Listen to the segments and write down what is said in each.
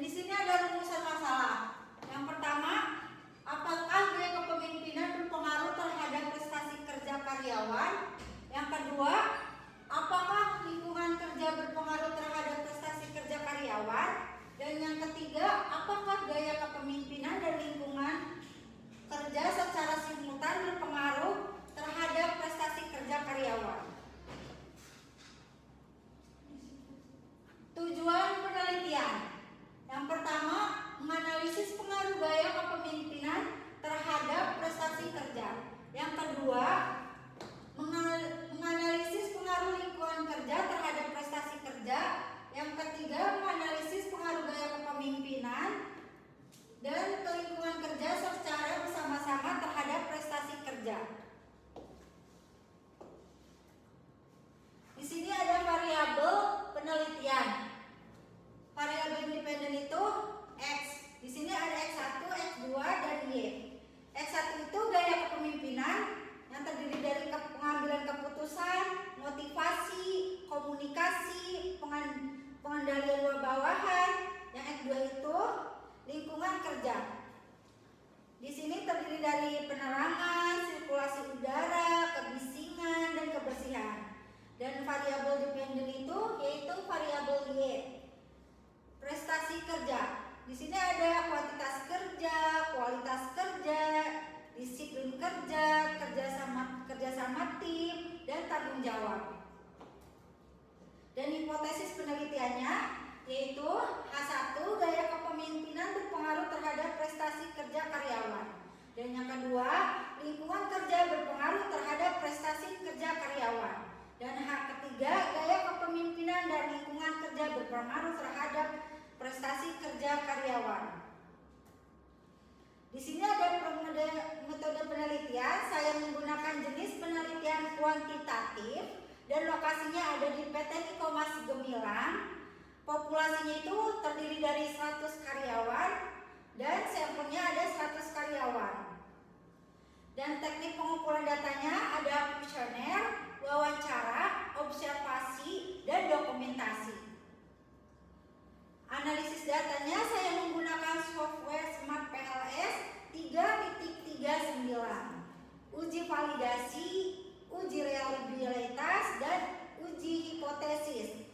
di sini ada rumusan masalah. Yang pertama, apakah gaya kepemimpinan berpengaruh terhadap prestasi kerja karyawan? Yang kedua, apakah lingkungan kerja berpengaruh terhadap prestasi kerja karyawan? Dan yang ketiga, apakah gaya kepemimpinan dan lingkungan kerja secara simultan berpengaruh terhadap prestasi kerja karyawan? Tujuan penelitian. Yang pertama, menganalisis pengaruh gaya kepemimpinan terhadap prestasi kerja. Yang kedua, menganalisis pengaruh lingkungan kerja terhadap prestasi kerja. Yang ketiga, menganalisis pengaruh gaya kepemimpinan dan lingkungan kerja secara bersama-sama terhadap prestasi kerja. Di sini ada variabel penelitian. Variabel independen itu X. Di sini ada X1, X2, dan Y. X1 itu gaya kepemimpinan yang terdiri dari pengambilan keputusan, motivasi, komunikasi, pengendalian bawahan. Yang X2 itu lingkungan kerja. Di sini terdiri dari penerangan, sirkulasi udara, kebisingan, dan kebersihan. Dan variabel dependen itu yaitu variabel Y. Prestasi kerja. Di sini ada kuantitas kerja, kualitas kerja, disiplin kerja, kerjasama tim, dan tanggung jawab. Dan hipotesis penelitiannya yaitu H1, gaya kepemimpinan berpengaruh terhadap prestasi kerja karyawan. Dan yang kedua, lingkungan kerja berpengaruh terhadap prestasi kerja karyawan. Dan H3, gaya kepemimpinan dan lingkungan kerja berpengaruh terhadap prestasi kerja karyawan. Di sini ada metode penelitian. Saya menggunakan jenis penelitian kuantitatif dan lokasinya ada di PT Niko Mas Gemilang. Populasinya itu terdiri dari 100 karyawan dan sampelnya ada 100 karyawan. Dan teknik pengumpulan datanya ada kuesioner, wawancara, observasi, dan dokumentasi. Analisis datanya saya menggunakan software Smart PLS 3.39, uji validasi, uji reliabilitas, dan uji hipotesis.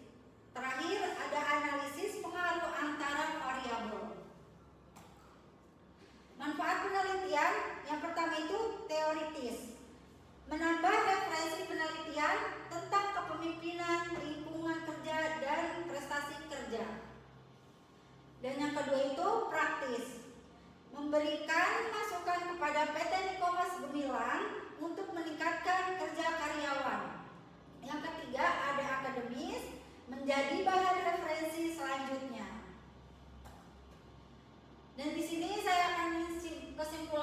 Terakhir ada analisis pengaruh antara variabel. Manfaat penelitian yang pertama itu teoritis, menambah referensi penelitian tentang kepemimpinan, lingkungan kerja, dan prestasi kerja. Dan yang kedua itu praktis, memberikan masukan kepada PT Niko Mas Gemilang untuk meningkatkan kerja karyawan. Yang ketiga ada akademis, menjadi bahan referensi selanjutnya. Dan di sini saya akan kesimpulan